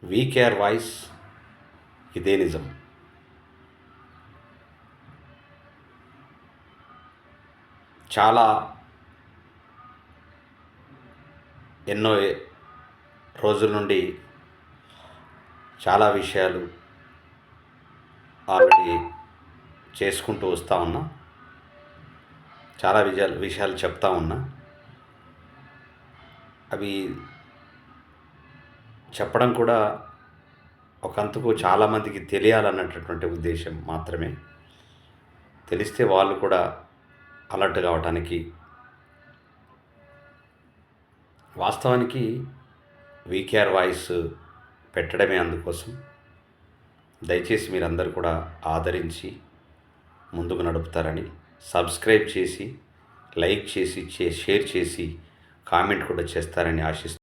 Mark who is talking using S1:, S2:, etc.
S1: We care voice, ఇదే నిజం. చాలా ఎన్నో రోజుల నుండి చాలా విషయాలు ఆల్రెడీ చేసుకుంటూ వస్తూ ఉన్నా. చాలా విషయాలు చెప్తా ఉన్నా. అవి చెప్పడం కూడా ఒకంతకు చాలామందికి తెలియాలన్నటువంటి ఉద్దేశం మాత్రమే. తెలిస్తే వాళ్ళు కూడా అలర్ట్ కావటానికి. వాస్తవానికి వీ కేర్ వాయిస్ పెట్టడమే అందుకోసం. దయచేసి మీరందరూ కూడా ఆదరించి ముందుకు నడుపుతారని, సబ్స్క్రైబ్ చేసి, లైక్ చేసి, షేర్ చేసి, కామెంట్ కూడా చేస్తారని ఆశిస్తున్నాను.